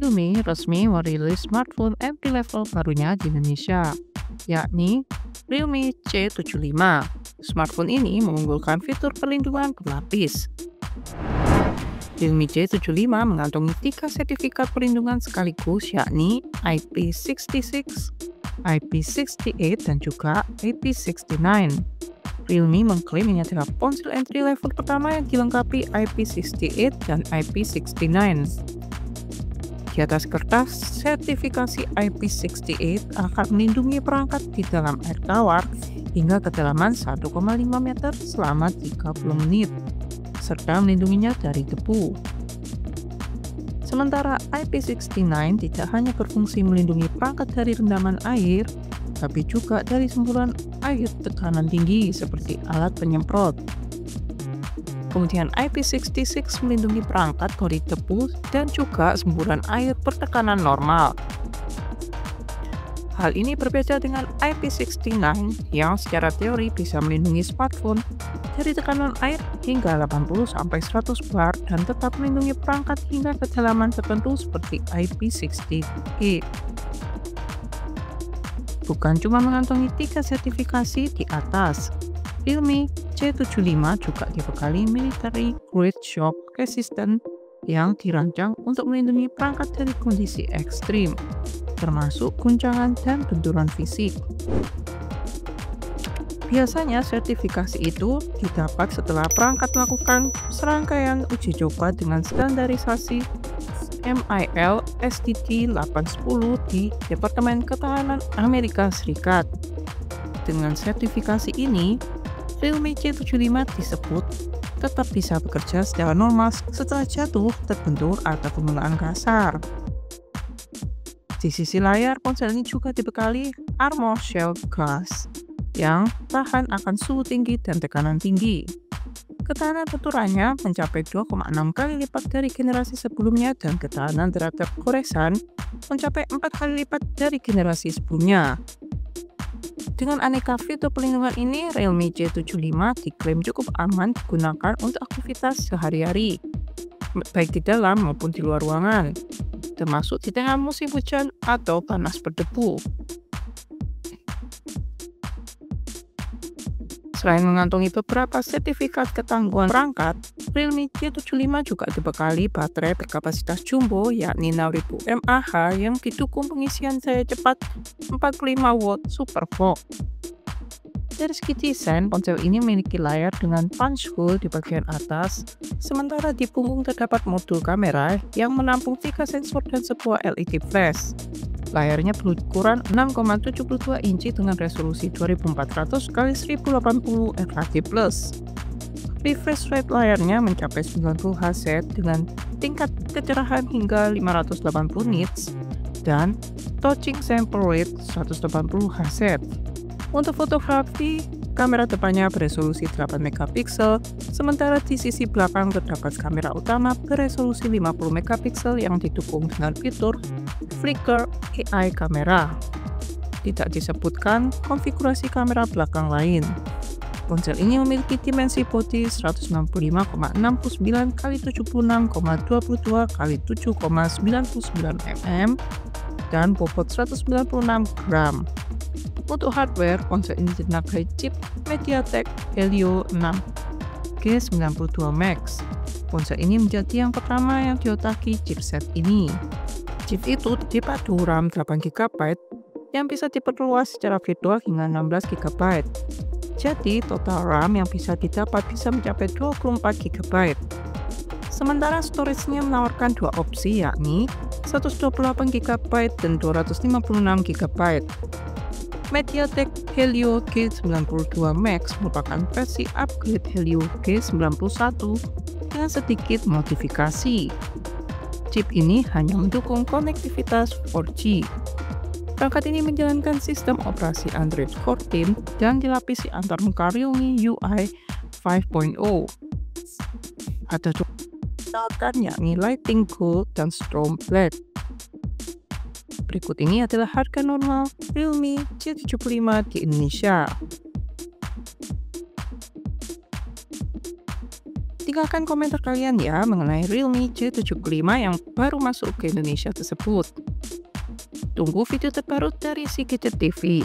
Realme resmi merilis smartphone entry level barunya di Indonesia, yakni Realme C75. Smartphone ini mengunggulkan fitur perlindungan berlapis. Realme C75 mengantongi 3 sertifikat perlindungan sekaligus, yakni IP66, IP68, dan juga IP69. Realme mengklaim ini adalah ponsel entry level pertama yang dilengkapi IP68 dan IP69. Di atas kertas, sertifikasi IP68 akan melindungi perangkat di dalam air tawar hingga kedalaman 1,5 meter selama 30 menit, serta melindunginya dari debu. Sementara IP69 tidak hanya berfungsi melindungi perangkat dari rendaman air, tapi juga dari semburan air tekanan tinggi seperti alat penyemprot. Kemudian IP66 melindungi perangkat dari debu dan juga semburan air bertekanan normal. Hal ini berbeda dengan IP69 yang secara teori bisa melindungi smartphone dari tekanan air hingga 80-100 bar dan tetap melindungi perangkat hingga kedalaman tertentu seperti IP68. Bukan cuma mengantongi 3 sertifikasi di atas, Realme C75 juga dibekali military grade shock resistant yang dirancang untuk melindungi perangkat dari kondisi ekstrim, termasuk guncangan dan benturan fisik. Biasanya sertifikasi itu didapat setelah perangkat melakukan serangkaian uji coba dengan standarisasi MIL STT 810 di Departemen Ketahanan Amerika Serikat. Dengan sertifikasi ini, Realme C75 disebut tetap bisa bekerja secara normal setelah jatuh, terbentur, atau penggunaan kasar. Di sisi layar, ponsel ini juga dibekali armor shell glass yang tahan akan suhu tinggi dan tekanan tinggi. Ketahanan benturannya mencapai 2,6 kali lipat dari generasi sebelumnya dan ketahanan terhadap goresan mencapai 4 kali lipat dari generasi sebelumnya. Dengan aneka fitur perlindungan ini, Realme C75 diklaim cukup aman digunakan untuk aktivitas sehari-hari, baik di dalam maupun di luar ruangan, termasuk di tengah musim hujan atau panas berdebu. Selain mengantongi beberapa sertifikat ketangguhan perangkat, Realme C75 juga dibekali baterai berkapasitas jumbo yakni 6000 mAh yang didukung pengisian daya cepat 45 watt Super VOOC. Dari segi desain, ponsel ini memiliki layar dengan punch hole di bagian atas, sementara di punggung terdapat modul kamera yang menampung 3 sensor dan sebuah LED flash. Layarnya berukuran 6,72 inci dengan resolusi 2400 x 1080 RHD+. Refresh rate layarnya mencapai 90 Hz dengan tingkat kecerahan hingga 580 nits dan touching sample rate 180 Hz. Untuk fotografi, kamera depannya beresolusi 8 megapiksel, sementara di sisi belakang terdapat kamera utama beresolusi 50 megapiksel yang didukung dengan fitur Flicker AI kamera. Tidak disebutkan konfigurasi kamera belakang lain. Ponsel ini memiliki dimensi bodi 165,69 x 76,22 x 7,99 mm dan bobot 196 gram. Untuk hardware, ponsel ini ditenagai chip MediaTek Helio 6 G92 Max. Ponsel ini menjadi yang pertama yang diotaki chipset ini. Chip itu dipadu RAM 8GB yang bisa diperluas secara virtual hingga 16GB. Jadi, total RAM yang bisa didapat bisa mencapai 24GB. Sementara storage-nya menawarkan dua opsi, yakni 128GB dan 256GB. MediaTek Helio G92 Max merupakan versi upgrade Helio G91 dengan sedikit modifikasi. Chip ini hanya mendukung konektivitas 4G. Perangkat ini menjalankan sistem operasi Android 14 dan dilapisi antarmuka Realme UI 5.0. Ada dua yakni Lighting Gold dan Storm Black. Berikut ini adalah harga normal Realme C75 di Indonesia. Tinggalkan komentar kalian ya mengenai Realme C75 yang baru masuk ke Indonesia tersebut. Tunggu video terbaru dari Si Gadget TV.